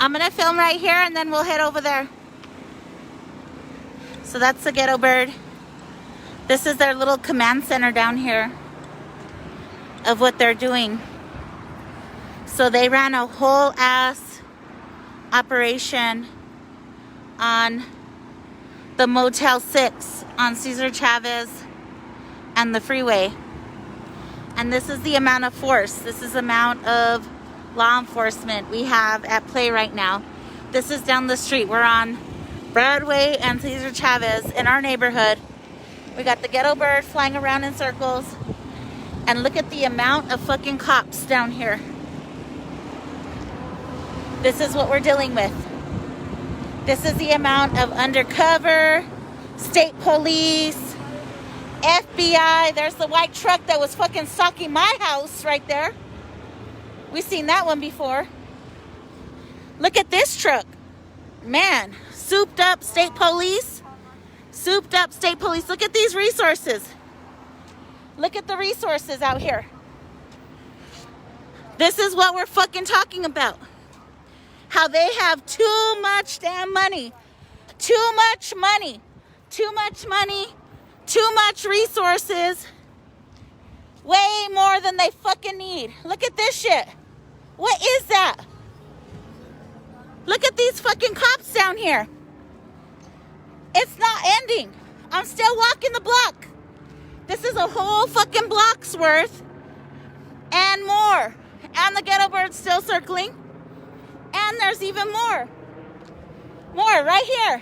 I'm gonna film right here and then we'll head over there. So that's the ghetto bird. This is their little command center down here of what they're doing. So they ran a whole ass operation on the Motel 6 on Cesar Chavez and the freeway. And this is the amount of force. This is the amount of law enforcement we have at play right now. This is down the street. We're on Broadway and Cesar Chavez in our neighborhood. We got the ghetto bird flying around in circles. And look at the amount of fucking cops down here. This is what we're dealing with. This is the amount of undercover, state police, FBI. There's the white truck that was fucking stalking my house right there. We've seen that one before. Look at this truck. Man, souped up state police. Souped up state police. Look at these resources. Look at the resources out here. This is what we're fucking talking about. How they have too much damn money. Too much money. Too much money. Too much resources. Way more than they fucking need. Look at this shit. What is that? Look at these fucking cops down here. It's not ending. I'm still walking the block. This is a whole fucking block's worth. And more. And the ghetto bird's still circling. And there's even more. More right here.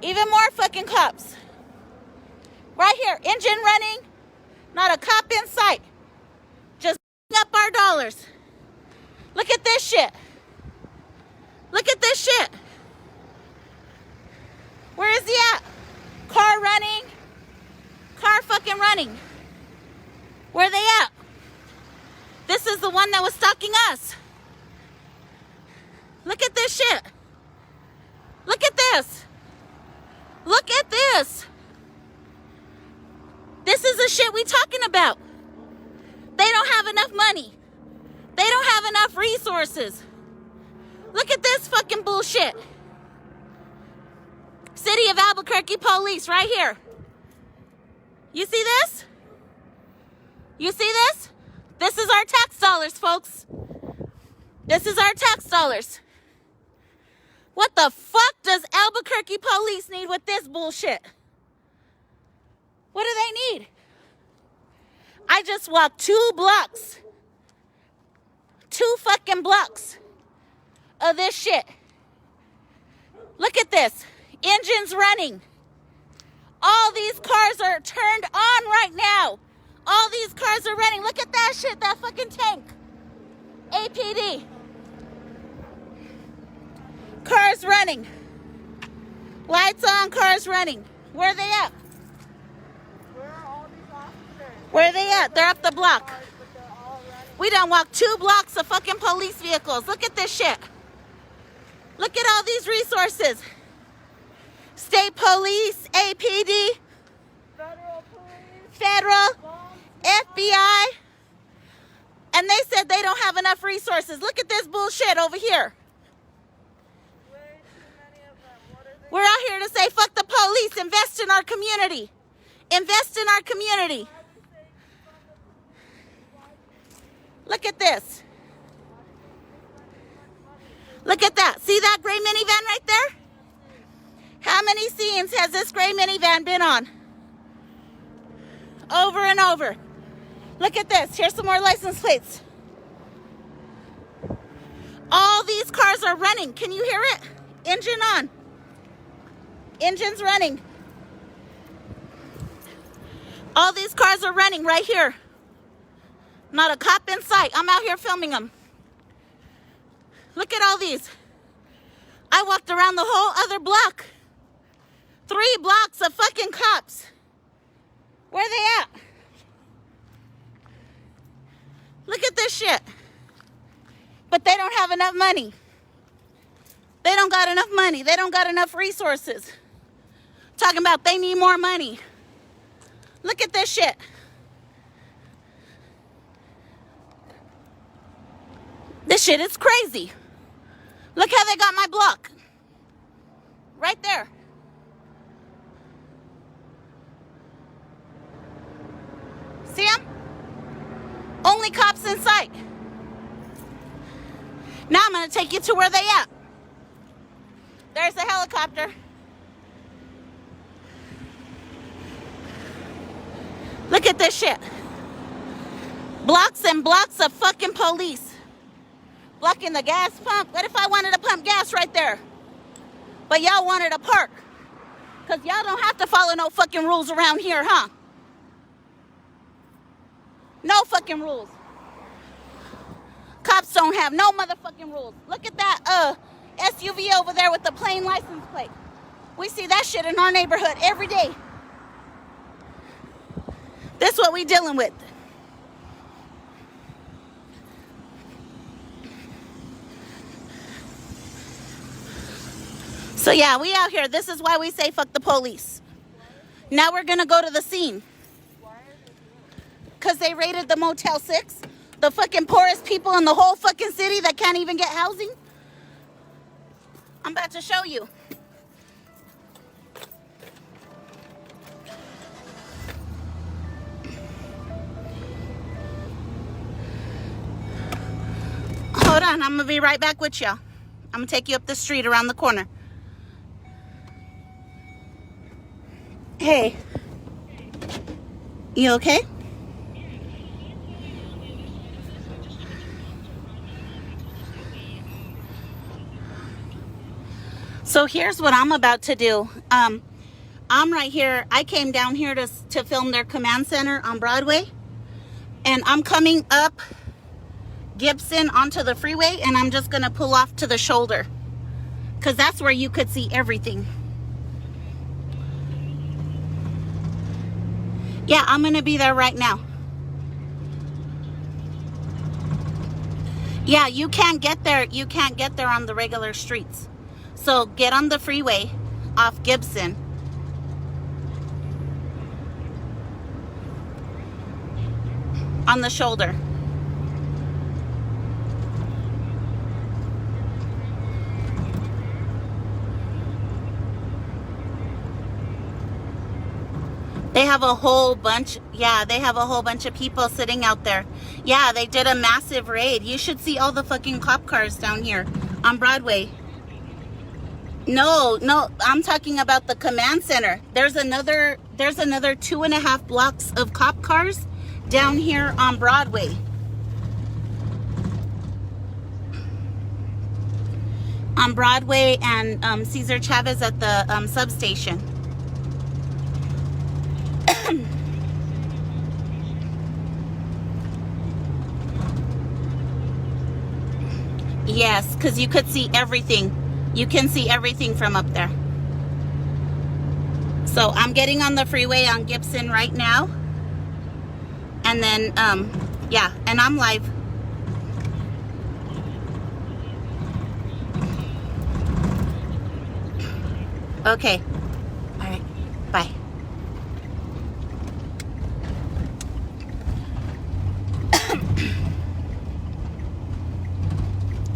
Even more fucking cops. Right here. Engine running. Not a cop in sight. Just up our dollars. Look at this shit. Look at this shit. Where is he at? Car running. Car fucking running. Where are they at? This is the one that was stalking us. Look at this shit. Look at this. Look at this. This is the shit we talking about. They don't have enough money. They don't have enough resources. Look at this fucking bullshit. City of Albuquerque police right here. You see this? You see this? This is our tax dollars, folks. This is our tax dollars. What the fuck does Albuquerque police need with this bullshit? What do they need? I just walked 2 blocks. 2 fucking blocks of this shit. Look at this. Engines running. All these cars are turned on right now. All these cars are running. Look at that shit, that fucking tank. APD. Cars running. Lights on, cars running. Where are they at? Where are all these officers? Where are they at? They're up the block. We done walked 2 blocks of fucking police vehicles. Look at this shit. Look at all these resources. State police, APD, Federal police, federal, FBI. And they said they don't have enough resources. Look at this bullshit over here. way too many of them. What are they? We're out here to say, fuck the police. Invest in our community. Invest in our community. Look at this. Look at that. See that gray minivan right there? How many scenes has this gray minivan been on? Over and over. Look at this. Here's some more license plates. All these cars are running. Can you hear it? Engine on. Engine's running. All these cars are running right here. Not a cop in sight. I'm out here filming them. Look at all these. I walked around the whole other block. 3 blocks of fucking cops. Where are they at? Look at this shit. But they don't have enough money. They don't got enough money. They don't got enough resources. Talking about they need more money. Look at this shit. This shit is crazy. Look how they got my block. Right there. See them? Only cops in sight. Now I'm going to take you to where they at. There's a helicopter. Look at this shit. Blocks and blocks of fucking police. Blocking the gas pump. What if I wanted to pump gas right there? But y'all wanted to park. Because y'all don't have to follow no fucking rules around here, huh? No fucking rules. Cops don't have no motherfucking rules. Look at that SUV over there with the plain license plate. We see that shit in our neighborhood every day. That's what we dealing with. So yeah, we out here. This is why we say fuck the police. Now we're gonna go to the scene. Because they raided the Motel 6. The fucking poorest people in the whole fucking city that can't even get housing. I'm about to show you. Hold on, I'm gonna be right back with y'all. I'm gonna take you up the street around the corner. Hey. You okay? So here's what I'm about to do. I'm right here. I came down here to film their command center on Broadway. And I'm coming up Gibson onto the freeway. And I'm just going to pull off to the shoulder. Because that's where you could see everything. Yeah, I'm going to be there right now. Yeah, you can't get there. You can't get there on the regular streets. So get on the freeway off Gibson. On the shoulder. They have a whole bunch, yeah, they have a whole bunch of people sitting out there. Yeah, they did a massive raid. You should see all the fucking cop cars down here on Broadway. No, I'm talking about the command center. There's another 2.5 blocks of cop cars down here on Broadway. On Broadway and Cesar Chavez at the substation. Yes, because you could see everything. You can see everything from up there. So I'm getting on the freeway on Gibson right now. And then, yeah, and I'm live. Okay. All right. Bye.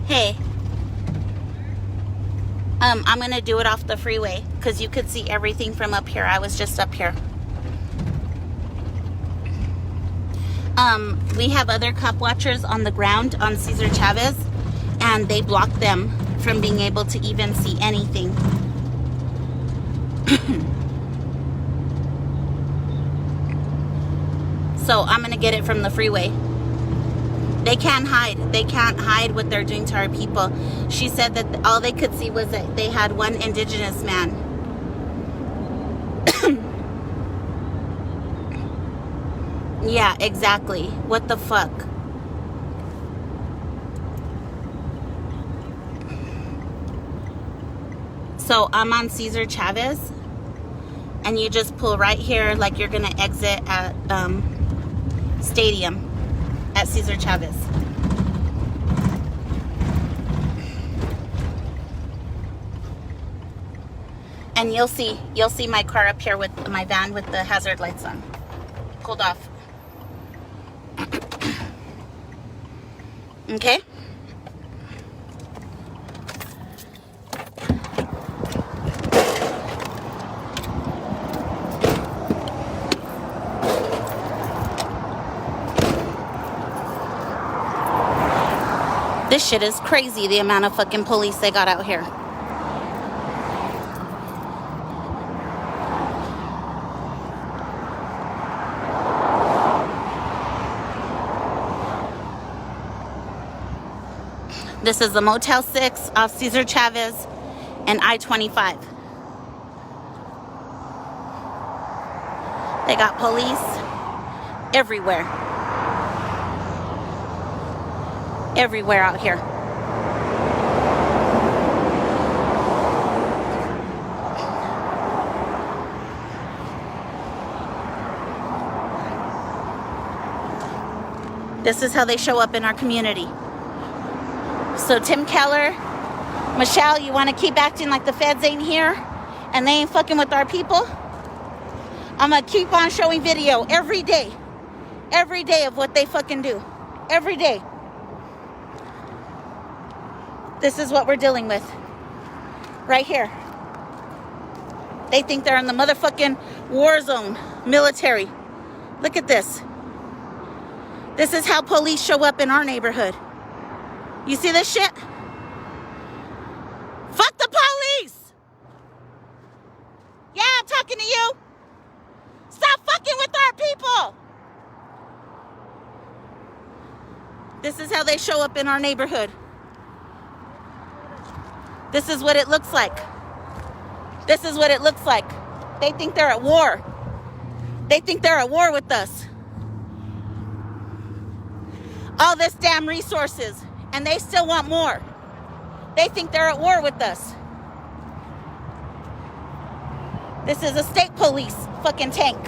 Hey. I'm going to do it off the freeway because you could see everything from up here. I was just up here. We have other cop watchers on the ground on Cesar Chavez, and they blocked them from being able to even see anything. So I'm going to get it from the freeway. They can't hide. They can't hide what they're doing to our people. She said that all they could see was that they had one indigenous man. Yeah, exactly. What the fuck? So I'm on Cesar Chavez, and you just pull right here like you're gonna exit at Stadium at Cesar Chavez. And you'll see my car up here with my van with the hazard lights on. Pulled off. Okay? This shit is crazy, the amount of fucking police they got out here. This is the Motel 6 off Cesar Chavez and I25. They got police everywhere. Everywhere out here. This is how they show up in our community. So Tim Keller, Michelle, you want to keep acting like the feds ain't here and they ain't fucking with our people? I'm going to keep on showing video every day of what they fucking do. Every day. This is what we're dealing with. Right here. They think they're in the motherfucking war zone. Military. Look at this. This is how police show up in our neighborhood. You see this shit? Fuck the police! Yeah, I'm talking to you. Stop fucking with our people! This is how they show up in our neighborhood. This is what it looks like. This is what it looks like. They think they're at war. They think they're at war with us. All this damn resources, and they still want more. They think they're at war with us. This is a state police fucking tank.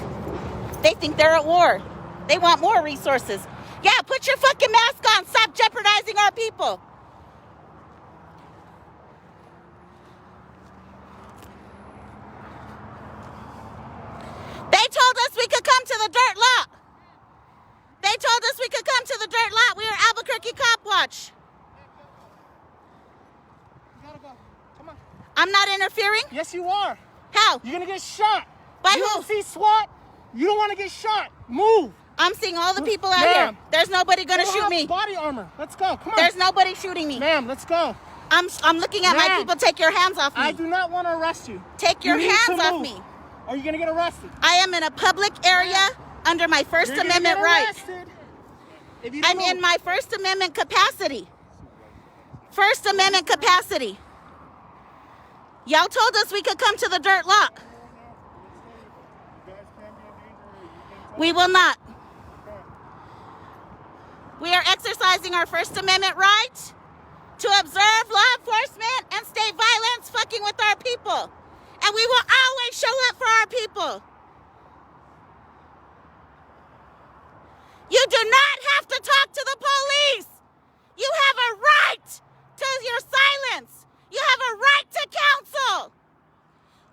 They think they're at war. They want more resources. Yeah, put your fucking mask on. Stop jeopardizing our people. They told us we could come to the dirt lot. They told us we could come to the dirt lot. We are Albuquerque Cop Watch. You gotta go. Come on. I'm not interfering? Yes, you are. How? You're gonna get shot. By you who? don't see SWAT. You don't want to get shot. Move. I'm seeing all the people out Ma'am. here. There's nobody gonna They don't shoot have me. Body armor. Let's go. Come on. There's nobody shooting me. Ma'am, let's go. I'm looking at my Ma'am. people. Take your hands off me. I do not want to arrest you. Take your You need hands to off move. me. Or you're gonna get arrested. I am in a public area under my First You're gonna Amendment get right. arrested if you don't I'm move. in my First Amendment capacity. First Amendment capacity. Y'all told us we could come to the dirt lot. We will not. We are exercising our First Amendment right to observe law enforcement and state violence fucking with our people. And we will always show up for our people. You do not have to talk to the police. You have a right to your silence. You have a right to counsel.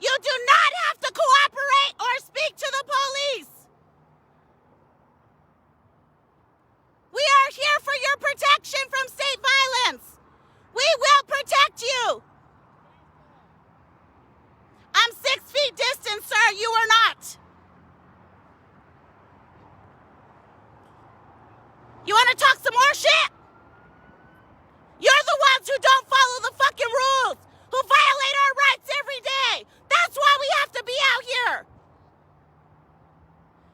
You do not have to cooperate or speak to the police. We are here for your protection from state violence. We will protect you. I'm 6 feet distant, sir. You are not. You want to talk some more shit? You're the ones who don't follow the fucking rules, who violate our rights every day. That's why we have to be out here.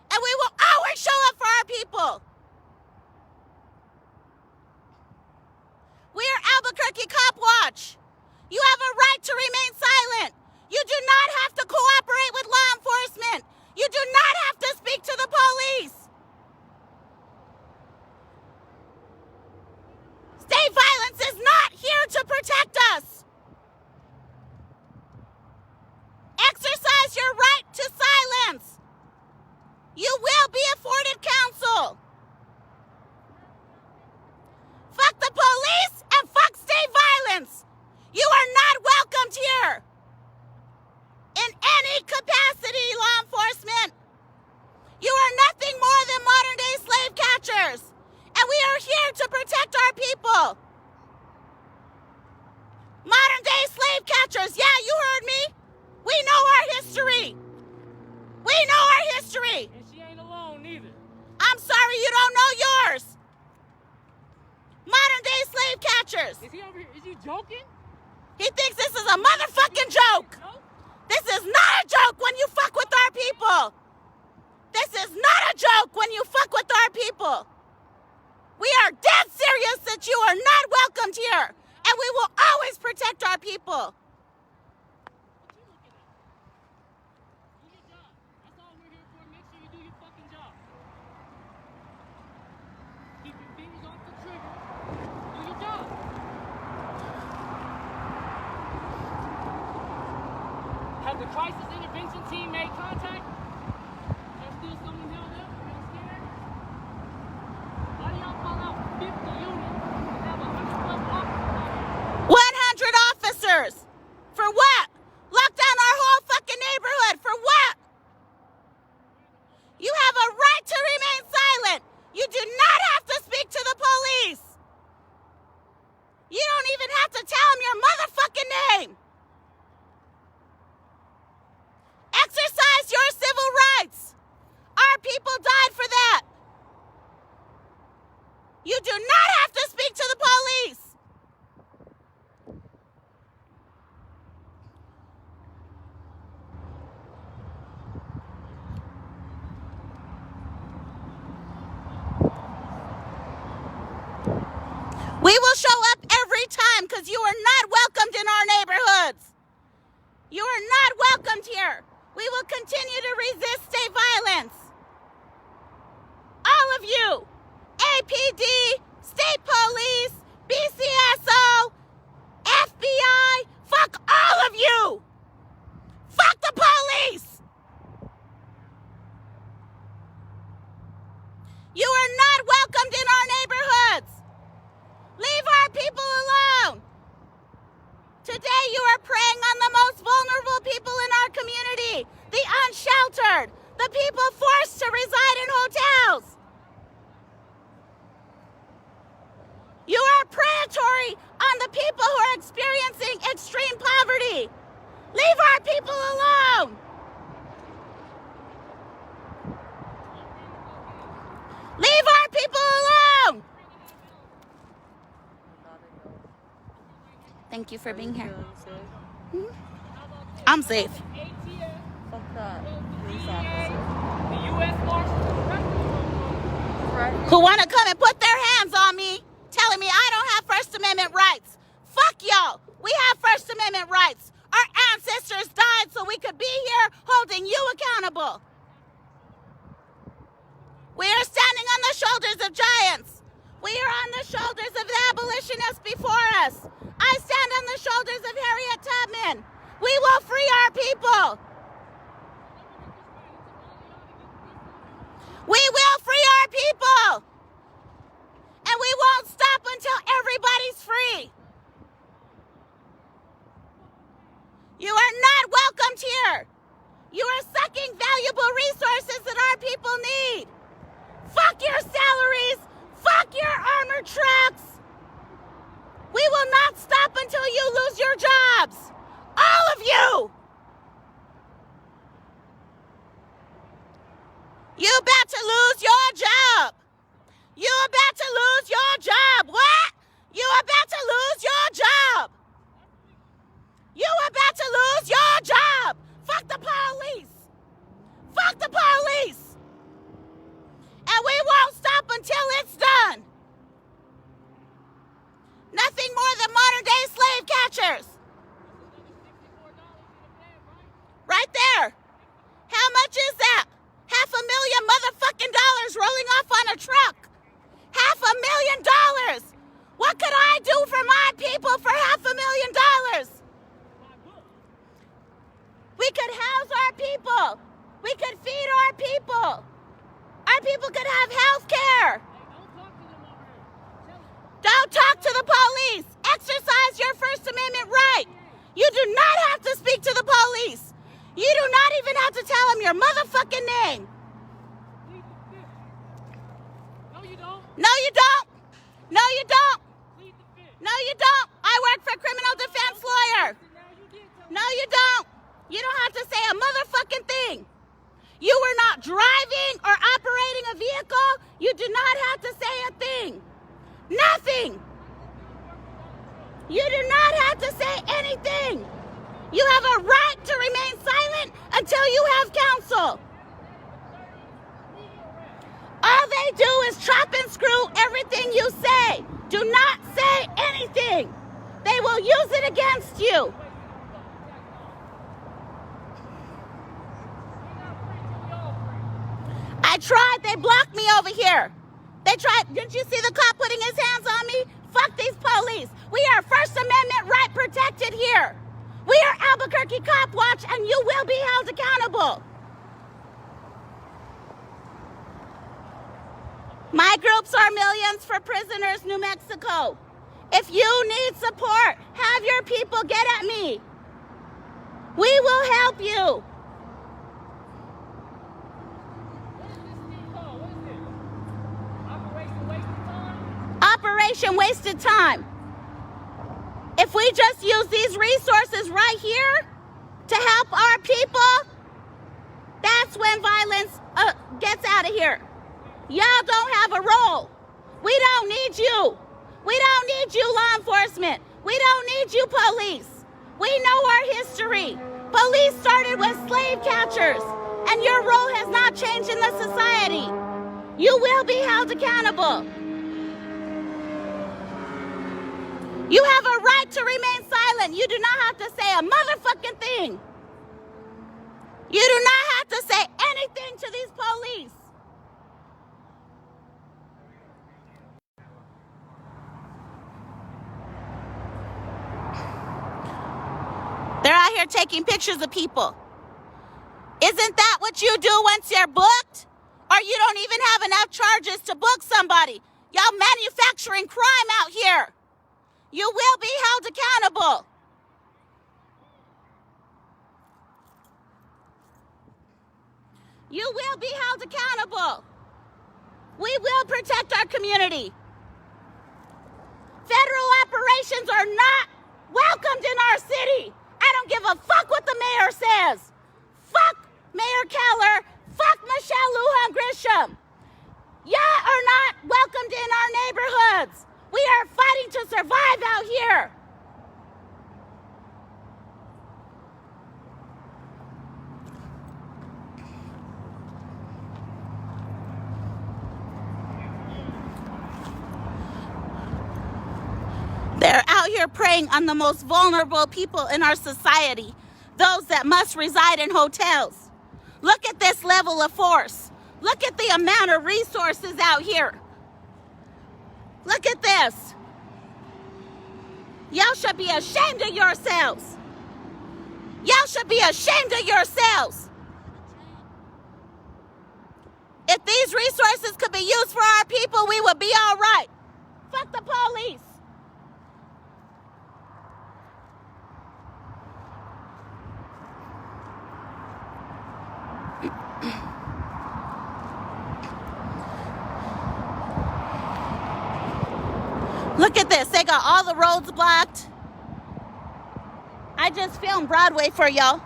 And we will always show up for our people. We are Albuquerque Cop Watch. You have a right to remain silent. You do not have to cooperate with law enforcement. You do not have to speak to the police. State violence is not here to protect us. Exercise your right to silence. You will be afforded counsel. Fuck the police and fuck state violence. You are not welcomed here. In any capacity, law enforcement. You are nothing more than modern-day slave catchers. And we are here to protect our people. Modern-day slave catchers. Yeah, you heard me. We know our history. We know our history. And she ain't alone either. I'm sorry you don't know yours. Modern-day slave catchers. Is he over here? Is he joking? He thinks this is a motherfucking joke. This is not a joke when you fuck with our people. This is not a joke when you fuck with our people. We are dead serious that you are not welcomed here, and we will always protect our people. Do your job. That's all we're here for. Make sure you do your fucking job. Keep your fingers off the trigger. Do your job. Has the crisis intervention team made contact? There's still someone held up? Y'all scared? Why do y'all call out 50 units and have 100 plus officers out here? 100 officers. For what? Lock down our whole fucking neighborhood. For what? You have a right to remain silent. You do not have to speak to the police. You don't even have to tell them your motherfucking name. Exercise your civil rights. Our people died for that. You do not have to speak to the police. We will show up every time because you are not welcomed in our neighborhoods. You are not welcomed here. We will continue to resist state violence. All of you, APD, state police, BCSO, FBI, fuck all of you. Fuck the police. You are not welcomed in our neighborhoods. Leave our people alone. Today you are preying on the most vulnerable people in our community, the unsheltered, the people forced to reside in hotels. You are predatory on the people who are experiencing extreme poverty. Leave our people alone. Leave our people alone. Thank you for being here. I'm safe. Fuck that. The U.S. Marshals. Who want to come and put their hands on me, telling me I don't have First Amendment rights. Fuck y'all. We have First Amendment rights. Our ancestors died so we could be here holding you accountable. We are standing on the shoulders of giants. We are on the shoulders of the abolitionists before us. I stand on the shoulders of Harriet Tubman. We will free our people. We will free our people. And we won't stop until everybody's free. You are not welcomed here. You are sucking valuable resources that our people need. Fuck your salaries. Fuck your armored trucks. We will not stop until you lose your jobs. All of you. You about to lose your job. You about to lose your job. What? You about to lose your job. You about to lose your job. Fuck the police. Fuck the police. And we won't stop until it's done. Nothing more than modern day slave catchers. Right there. How much is that? $500,000 motherfucking dollars rolling off on a truck. $500,000. What could I do for my people for $500,000? We could house our people. We could feed our people. Our people could have health care. Don't talk to the police. Exercise your First Amendment right. You do not have to speak to the police. You do not even have to tell them your motherfucking name. No, you don't. No, you don't. No, you don't. Plead the fifth. No, you don't. I work for a criminal defense lawyer. No, you don't. You don't have to say a motherfucking thing. You were not driving or operating a vehicle. You do not have to say a thing. Nothing. You do not have to say anything. You have a right to remain silent until you have counsel. All they do is chop and screw everything you say. Do not say anything. They will use it against you. I tried. They blocked me over here. They tried. Didn't you see the cop putting his hands on me? Fuck these police. We are First Amendment right protected here. We are Albuquerque Cop Watch, and you will be held accountable. My groups are Millions for Prisoners, New Mexico. If you need support, have your people get at me. We will help you. Operation Wasted Time. If we just use these resources right here to help our people, that's when violence gets out of here. Y'all don't have a role. We don't need you. We don't need you, law enforcement. We don't need you, police. We know our history. Police started with slave catchers, and your role has not changed in the society. You will be held accountable. You have a right to remain silent. You do not have to say a motherfucking thing. You do not have to say anything to these police. They're out here taking pictures of people. Isn't that what you do once you're booked? Or you don't even have enough charges to book somebody? Y'all manufacturing crime out here. You will be held accountable. You will be held accountable. We will protect our community. Federal operations are not welcomed in our city. I don't give a fuck what the mayor says. Fuck Mayor Keller. Fuck Michelle Lujan Grisham. Y'all are not welcomed in our neighborhoods. We are fighting to survive out here. They're out here preying on the most vulnerable people in our society, those that must reside in hotels. Look at this level of force. Look at the amount of resources out here. Look at this. Y'all should be ashamed of yourselves. Y'all should be ashamed of yourselves. If these resources could be used for our people, we would be all right. Fuck the police. Look at this. They got all the roads blocked. I just filmed Broadway for y'all.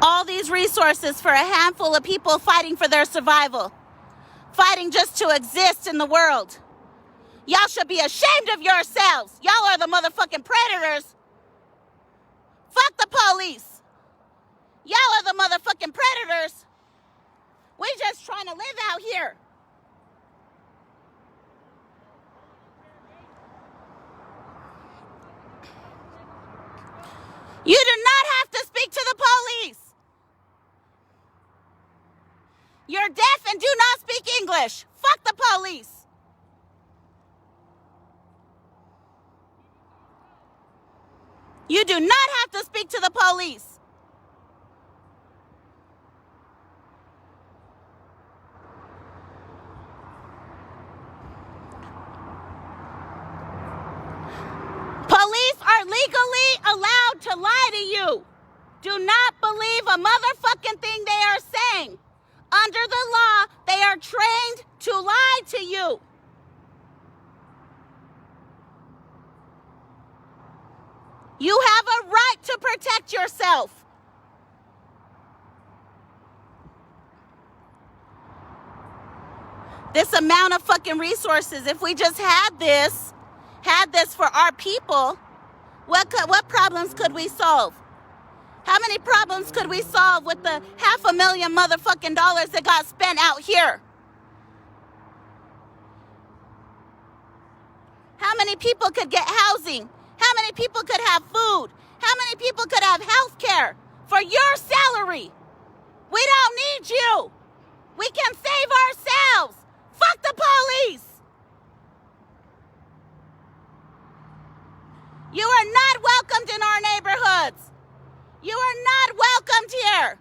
All these resources for a handful of people fighting for their survival. Fighting just to exist in the world. Y'all should be ashamed of yourselves. Y'all are the motherfucking predators. Fuck the police. Y'all are the motherfucking predators. We just trying to live out here. You do not have to speak to the police. You're deaf and do not speak English. Fuck the police. You do not have to speak to the police. Police are legally allowed to lie to you. Do not believe a motherfucking thing they are saying. Under the law, they are trained to lie to you. You have a right to protect yourself. This amount of fucking resources, if we just had this for our people, what problems could we solve? How many problems could we solve with the $500,000 motherfucking dollars that got spent out here? How many people could get housing? How many people could have food? How many people could have health care for your salary? We don't need you. We can save ourselves. Fuck the police. You are not welcomed in our neighborhoods. You are not welcomed here.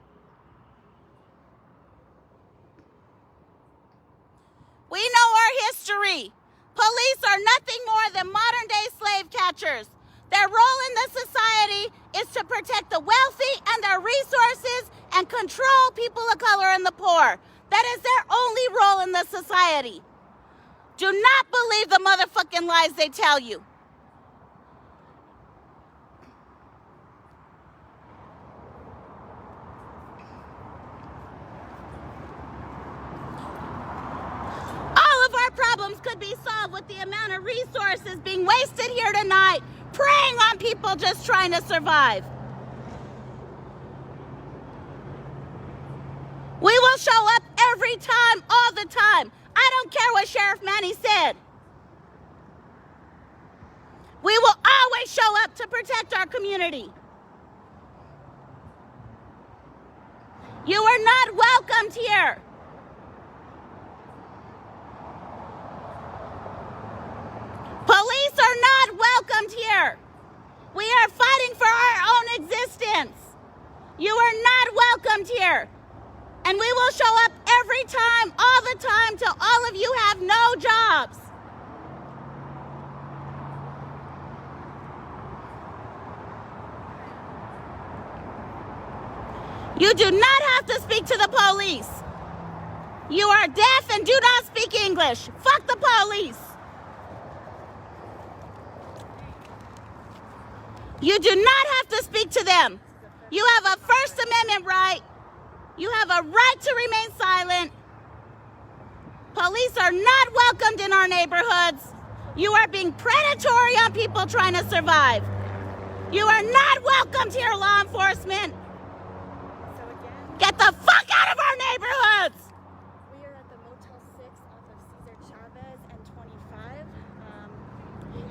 We know our history. Police are nothing more than modern-day slave catchers. Their role in the society is to protect the wealthy and their resources and control people of color and the poor. That is their only role in the society. Do not believe the motherfucking lies they tell you. Problems could be solved with the amount of resources being wasted here tonight, preying on people just trying to survive. We will show up every time, all the time. I don't care what Sheriff Manny said. We will always show up to protect our community. You are not welcomed here. Police are not welcomed here. We are fighting for our own existence. You are not welcomed here. And we will show up every time, all the time, till all of you have no jobs. You do not have to speak to the police. You are deaf and do not speak English. Fuck the police. You do not have to speak to them. You have a First Amendment right. You have a right to remain silent. Police are not welcomed in our neighborhoods. You are being predatory on people trying to survive. You are not welcomed here, law enforcement. Get the fuck out of our neighborhoods. We are at the Motel 6 off of Cesar Chavez and 25.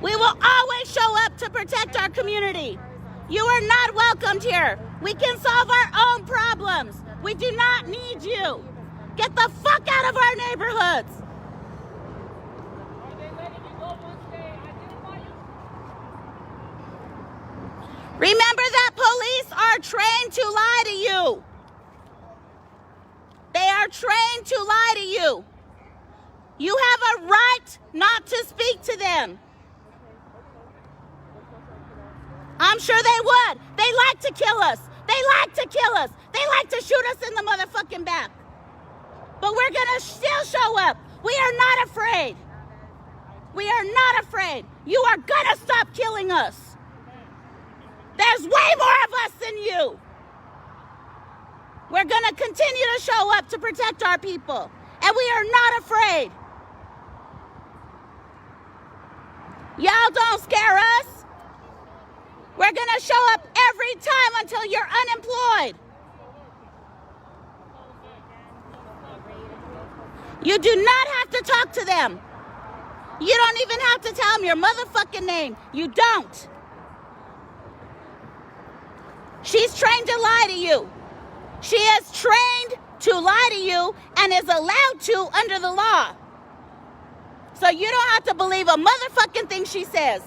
We will always show up to protect our community. You are not welcomed here. We can solve our own problems. We do not need you. Get the fuck out of our neighborhoods. Are they letting you go once they identify you? Remember that police are trained to lie to you. They are trained to lie to you. You have a right not to speak to them. I'm sure they would. They like to kill us. They like to kill us. They like to shoot us in the motherfucking back. But we're gonna still show up. We are not afraid. We are not afraid. You are gonna stop killing us. There's way more of us than you. We're gonna continue to show up to protect our people. And we are not afraid. Y'all don't scare us. We're gonna show up every time until you're unemployed. You do not have to talk to them. You don't even have to tell them your motherfucking name. You don't. She's trained to lie to you. She is trained to lie to you and is allowed to under the law. So you don't have to believe a motherfucking thing she says.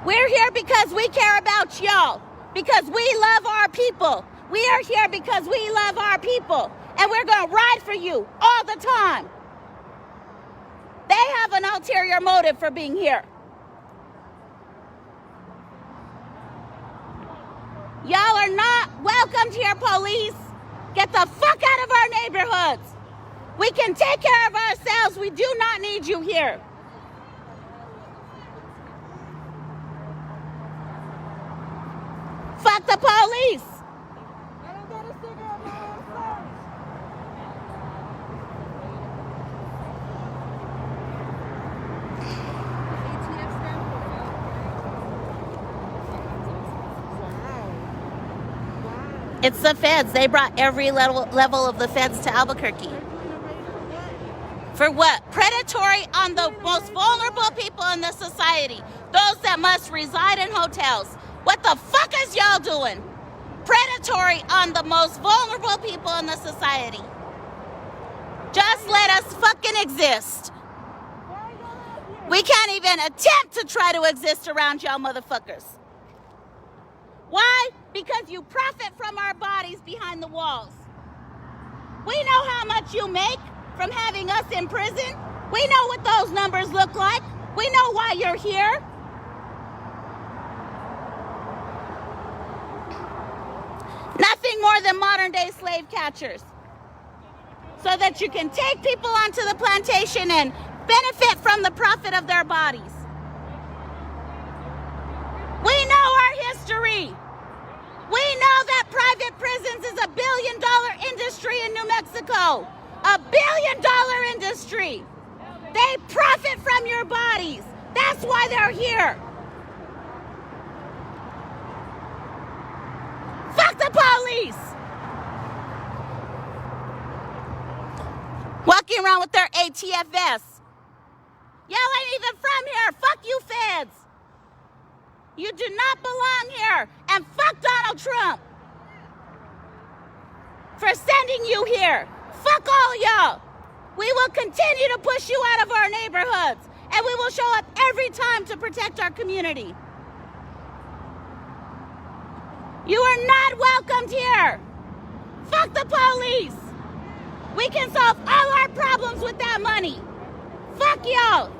We're here because we care about y'all, because we love our people. We are here because we love our people, and we're going to ride for you all the time. They have an ulterior motive for being here. Y'all are not welcomed here, police. Get the fuck out of our neighborhoods. We can take care of ourselves. We do not need you here. Fuck the police. I don't got a cigarette, Mom. ATF stand for. It's the feds. They brought every level of the feds to Albuquerque. For what? Predatory on the most vulnerable people in the society. Those that must reside in hotels. What the fuck is y'all doing? Predatory on the most vulnerable people in the society. Just let us fucking exist. We can't even attempt to try to exist around y'all motherfuckers. Why? Because you profit from our bodies behind the walls. We know how much you make from having us in prison. We know what those numbers look like. We know why you're here. Nothing more than modern day slave catchers. So that you can take people onto the plantation and benefit from the profit of their bodies. We know our history. We know that private prisons is $1 billion industry in New Mexico. $1 billion industry. They profit from your bodies. That's why they're here. Fuck the police. Walking around with their ATF vests. Y'all ain't even from here. Fuck you feds. You do not belong here. And fuck Donald Trump for sending you here. Fuck all y'all. We will continue to push you out of our neighborhoods. And we will show up every time to protect our community. You are not welcomed here. Fuck the police. We can solve all our problems with that money. Fuck y'all.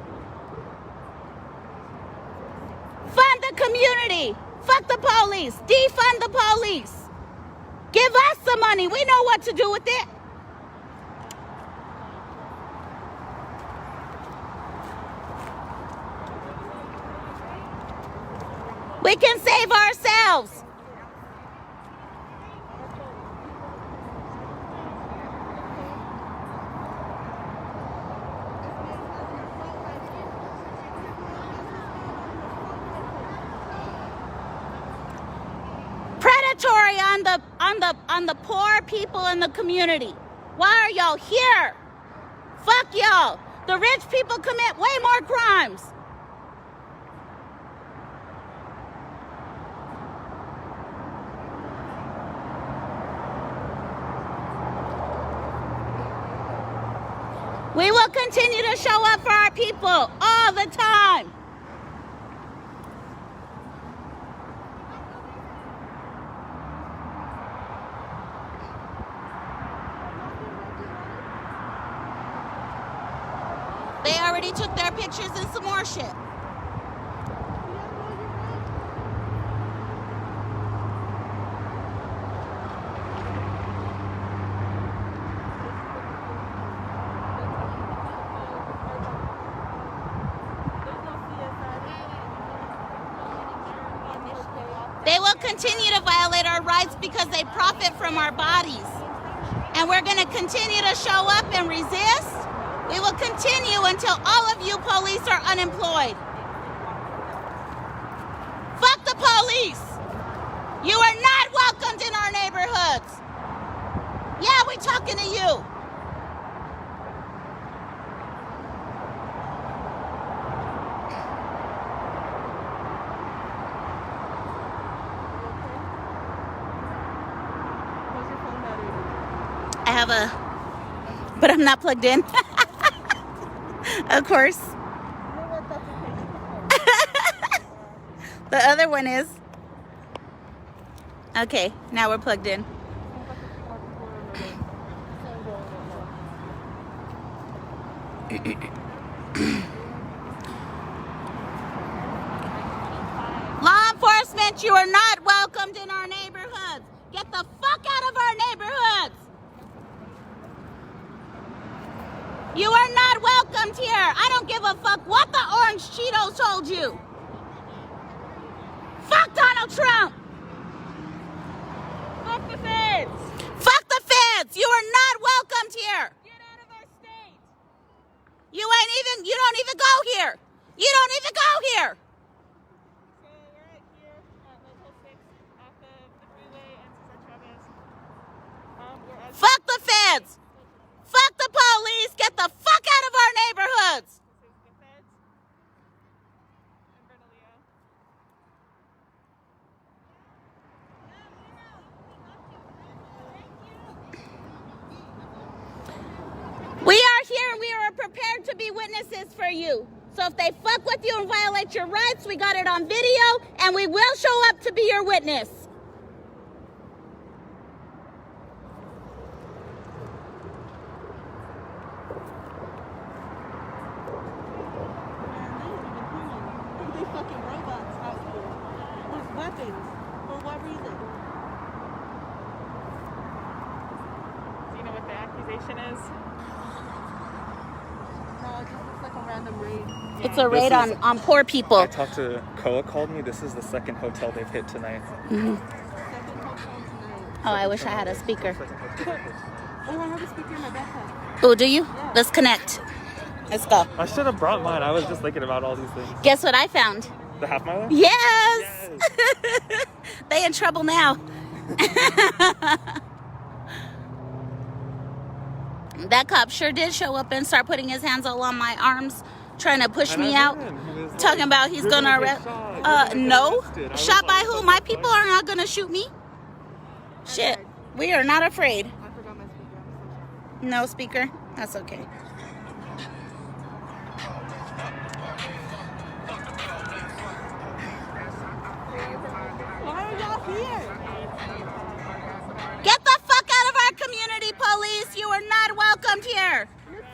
Fund the community. Fuck the police. Defund the police. Give us the money. We know what to do with it. We can save ourselves. Predatory on the poor people in the community. Why are y'all here? Fuck y'all. The rich people commit way more crimes. We will continue to show up for our people all the time. They already took their pictures and some more shit. They will continue to violate our rights because they profit from our bodies. And we're going to continue to show up and resist. We will continue until all of you police are unemployed. Fuck the police. You are not welcomed in our neighborhoods. Yeah, we're talking to you. I have but I'm not plugged in. Of course. The other one is. Okay, now we're plugged in. Law enforcement, you are not welcomed in our neighborhoods. Get the fuck out of our neighborhoods. You are not welcomed here. I don't give a fuck what the orange Cheetos told you. Fuck Donald Trump. Fuck the feds. Fuck the feds. You are not welcomed here. Get out of our state. You don't even go here. You don't even go here. So we're right here at Motel 6 off of the freeway and Cesar Chavez. Fuck the feds. Fuck the police. Get the fuck out of our neighborhoods. This is the feds in Bernalillo. We are here and we are prepared to be witnesses for you. So if they fuck with you and violate your rights, we got it on video and we will show up to be your witness. They fucking robots out here with weapons. For what reason? Do you know what the accusation is? No, it just looks like a random raid. It's a raid on poor people. I talked to Koa called me. This is the second hotel they've hit tonight. Second hotel tonight. Oh, I wish I had a speaker. Oh, I have a speaker in my backpack. Oh, do you? Let's connect. Let's go. I should have brought mine. I was just thinking about all these things. Guess what I found? The half miler? Yes! They in trouble now. That cop sure did show up and start putting his hands all on my arms, trying to push me out, talking about he's gonna arrest. No. Shot by who? My people are not gonna shoot me. Shit. We are not afraid. I forgot my speaker. I'm so sorry. No speaker? That's okay. Why are y'all here? Get the fuck out of our community, police. You are not welcomed here.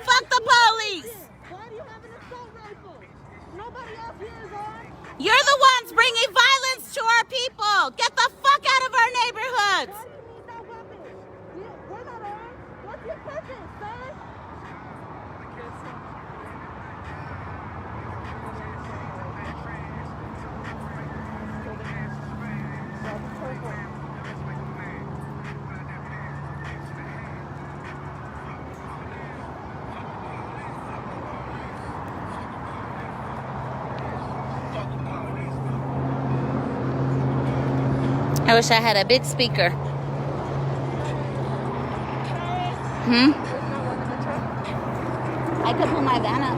Fuck the police. Why do you have an assault rifle? Nobody else here is armed. You're the ones bringing violence to our people. Get the fuck out of our neighborhoods. Why do you need that weapon? We're not armed. What's your purpose, sir? I wish I had a big speaker. Hmm? I could pull my van up.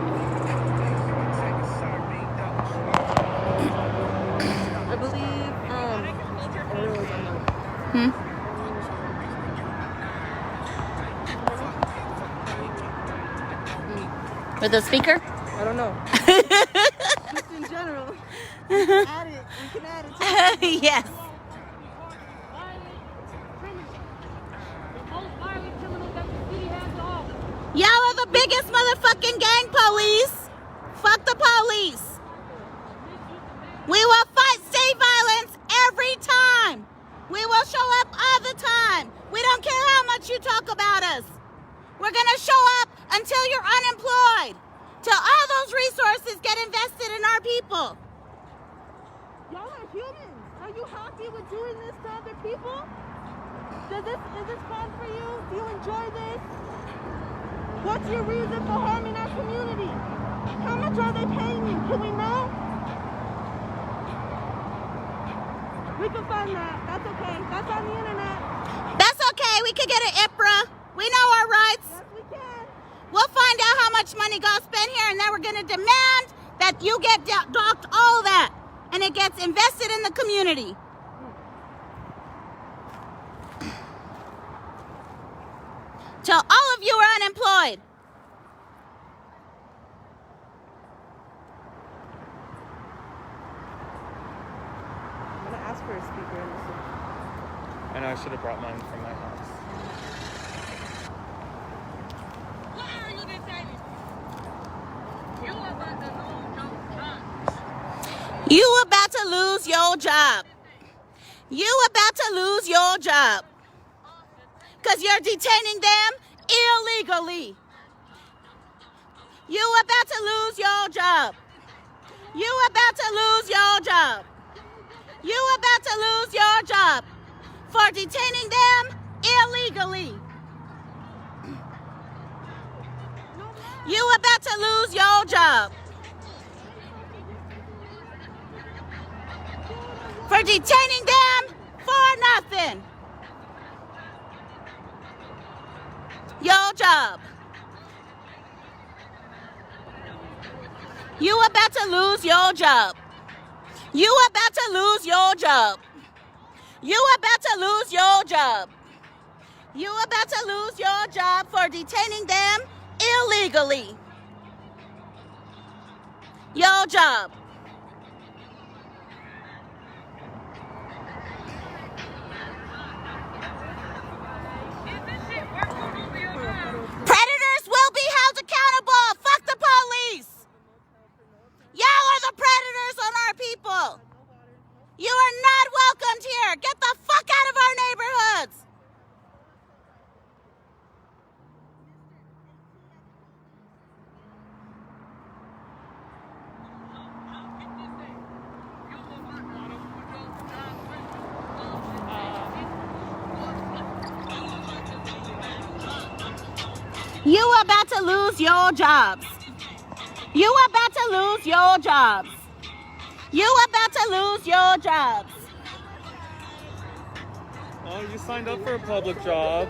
I believe, Ariel's on the... Hmm? With a speaker? I don't know. Just in general. We can add it. We can add it to Yes. Y'all are the biggest motherfucking gang, police. Fuck the police. We will fight state violence every time. We will show up all the time. We don't care how much you talk about us. We're gonna show up until you're unemployed, till all those resources get invested in our people. Y'all are humans. Are you happy with doing this to other people? Is this fun for you? Do you enjoy this? What's your reason for harming our community? How much are they paying you? Can we know? We can find that. That's okay. That's on the internet. That's okay. We could get an IPRA. We know our rights. Yes, we can. We'll find out how much money got spent here, and then we're gonna demand that you get docked all that, and it gets invested in the community. Till all of you are unemployed. I'm gonna ask for a speaker in this one. I know I should have brought mine from my house. What are you deciding? You about to lose your job. You about to lose your job. You about to lose your job. Because you're detaining them illegally. You about to lose your job. You about to lose your job. You about to lose your job for detaining them illegally. You about to lose your job for detaining them for nothing. Your job. You about to lose your job. You about to lose your job. You about to lose your job. You about to lose your job for detaining them illegally. Your job. Predators will be held accountable. Fuck the police. Y'all are the predators on our people. You are not welcomed here. Get the fuck out of our neighborhoods. You about to lose your jobs. You about to lose your jobs. You about to lose your jobs. Oh, you signed up for a public job.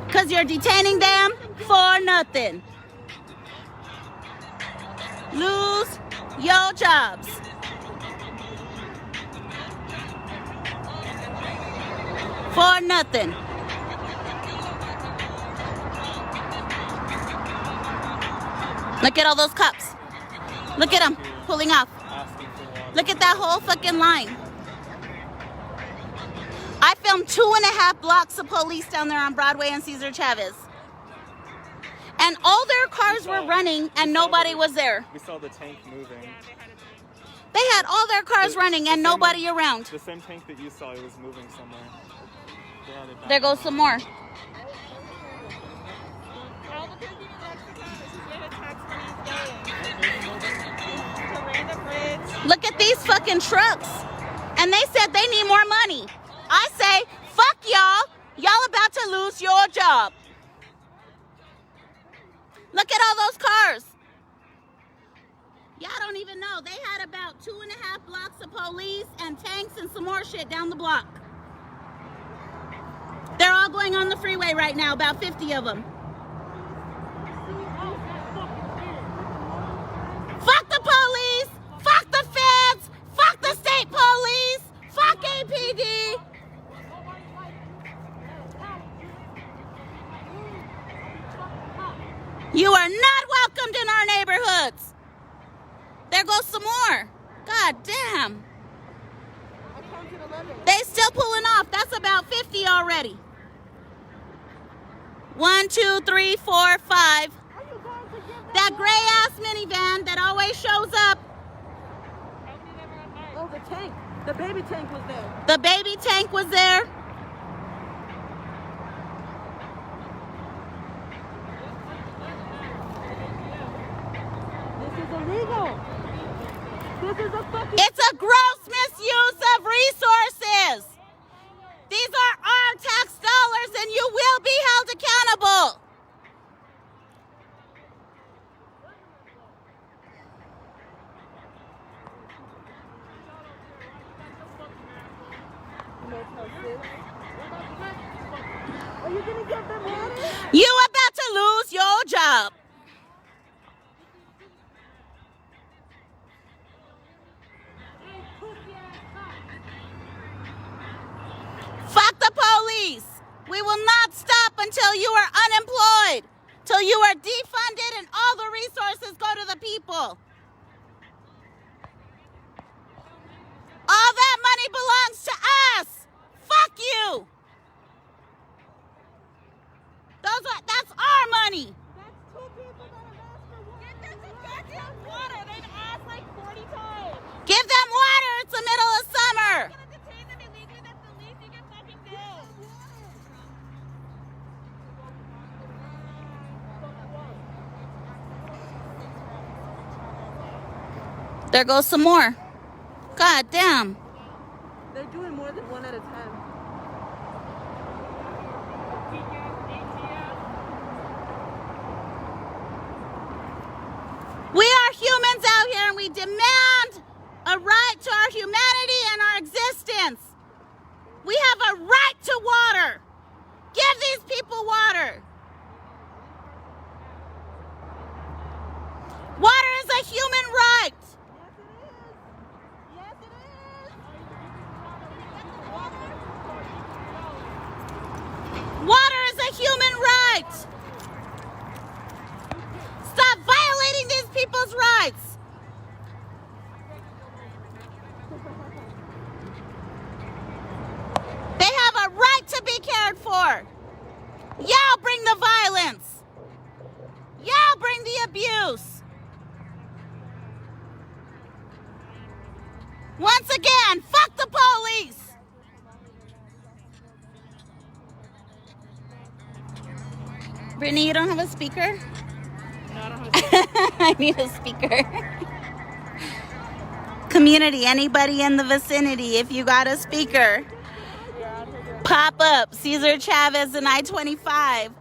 Because you're detaining them for nothing. Lose your jobs. For nothing. Look at all those cops. Look at them pulling off. Look at that whole fucking line. I filmed 2.5 blocks of police down there on Broadway and Cesar Chavez. And all their cars were running and nobody was there. We saw the tank moving. They had all their cars running and nobody around. The same tank that you saw, it was moving somewhere. There goes some more. All the people in Mexico, this is where the tax money is going. To lay the bridge. Look at these fucking trucks. And they said they need more money. I say, fuck y'all. Y'all about to lose your job. Look at all those cars. Y'all don't even know. They had about 2.5 blocks of police and tanks and some more shit down the block. They're all going on the freeway right now, about 50 of them. Fuck the police. Fuck the feds. Fuck the state police. Fuck APD. You are not welcomed in our neighborhoods. There goes some more. God damn. They still pulling off. That's about 50 already. 1, 2, 3, 4, 5. That gray ass minivan that always shows up. Oh, the tank. The baby tank was there. The baby tank was there. This is illegal. This is a fucking... It's a gross misuse of resources. These are our tax dollars and you will be held accountable. Are you gonna give them water? You about to lose your job. Fuck the police. We will not stop until you are unemployed, till you are defunded and all the resources go to the people. All that money belongs to us. Fuck you. That's our money. That's 2 people that have asked for water. Get them some goddamn water. They've asked like 40 times. Give them water. It's the middle of summer. You're gonna detain them illegally. That's the least you can fucking do. There goes some more. God damn. They're doing more than one at a time. We are humans out here and we demand a right to our humanity and our existence. We have a right to water. Give these people water. Water is a human right. Yes, it is. Water is a human right. Stop violating these people's rights. They have a right to be cared for. Y'all bring the violence. Y'all bring the abuse. Once again, fuck the police. Brittany, you don't have a speaker? No, I don't have a I need a speaker. Community, anybody in the vicinity, if you got a speaker, pop up. Cesar Chavez and I25.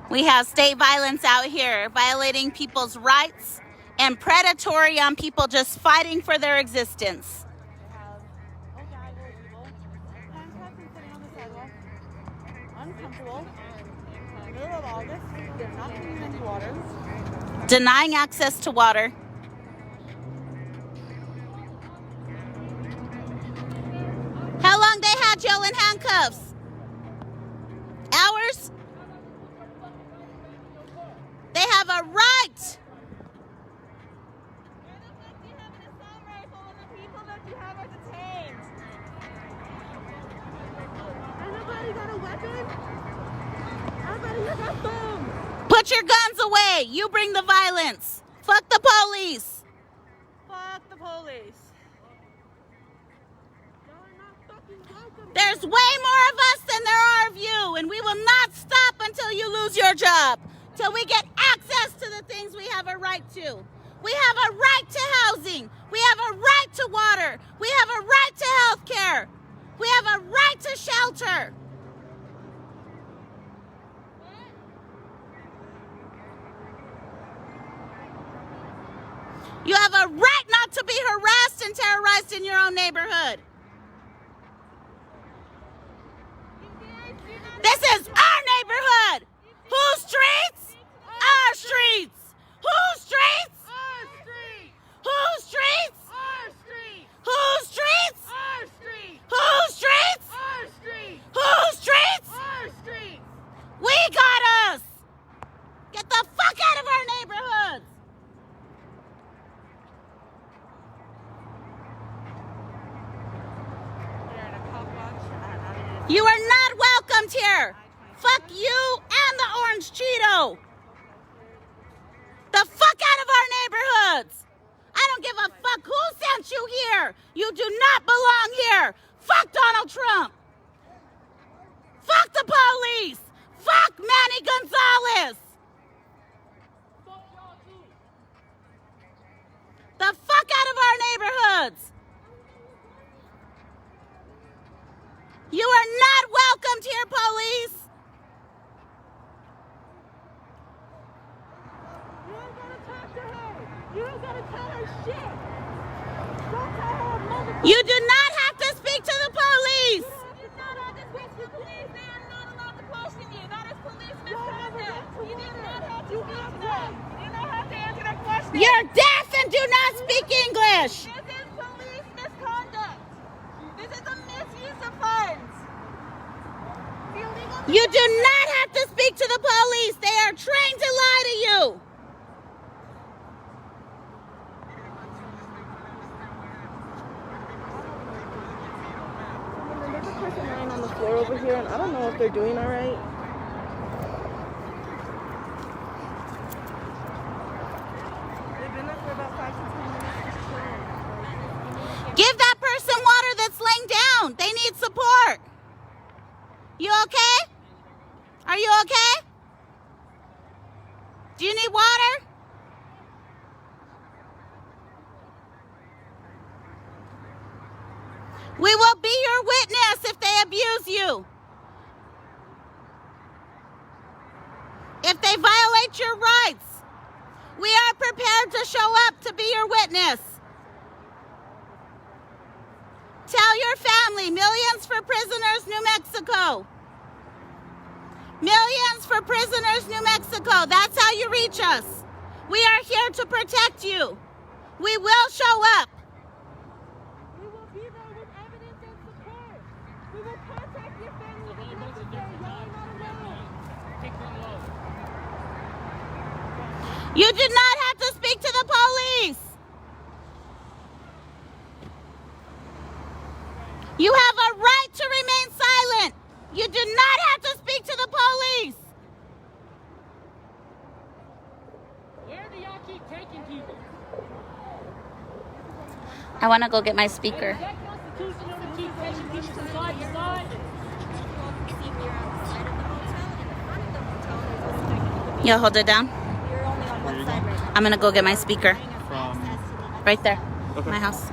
We have state violence out here, violating people's rights and predatory on people just fighting for their existence. Uncomfortable. Middle of August, they're not getting any water. Denying access to water. How long they had y'all in handcuffs? Hours? They have a right. Why the fuck do you have an assault rifle when the people that you have are detained? Anybody got a weapon? Everybody look at them. Put your guns away. You bring the violence. Fuck the police. Fuck the police. There's way more of us than there are of you, and we will not stop until you lose your job, till we get access to the things we have a right to. We have a right to housing. We have a right to water. We have a right to health care. We have a right to shelter. You have a right not to be harassed and terrorized in your own neighborhood. This is our neighborhood. Whose streets? Our streets. Whose streets? Our street! Whose streets? Our street! Whose streets? Our street! Whose streets? Our street! Whose streets? Our street! We got us. Get the fuck out of our neighborhoods. They're in a cop watch. You are not welcomed here. Fuck you and the orange Cheeto. The fuck out of our neighborhoods. I don't give a fuck who sent you here. You do not belong here. Fuck Donald Trump. Fuck the police. Fuck Manny Gonzalez. The fuck out of our neighborhoods. You are not welcomed here, police. You ain't gotta talk to her. You ain't gotta tell her shit. Don't tell her mother. You do not have to speak to the police. You did not have to speak to the police. They are not allowed to question you. That is police misconduct. You did not have to speak to them. You did not have to answer that question. You're deaf and do not speak English. This is police misconduct. This is a misuse of funds. You do not have to speak to the police. They are trained to lie to you. There's a person lying on the floor over here, and I don't know if they're doing all right. They've been there for about 5 to 10 minutes. Just chilling. Give that person water that's laying down. They need support. You okay? Are you okay? Do you need water? We will be your witness if they abuse you. If they violate your rights, we are prepared to show up to be your witness. Tell your family, Millions for Prisoners, New Mexico. Millions for Prisoners, New Mexico. That's how you reach us. We are here to protect you. We will show up. We will be there with evidence and support. We will contact your family It's a if whole bunch of necessary. different Y'all are times. not That alone. man kicked them low. You do not have to speak to the police. You have a right to remain silent. You do not have to speak to the police. Where do y'all keep taking people? I want to go get my speaker. Is that constitutional to keep taking people from side to side? See if you're on the side of the motel. In the front of the motel, there's also technically You'll hold it down. you're only on one side right now. I'm going to go get my speaker From right there. Okay. My house.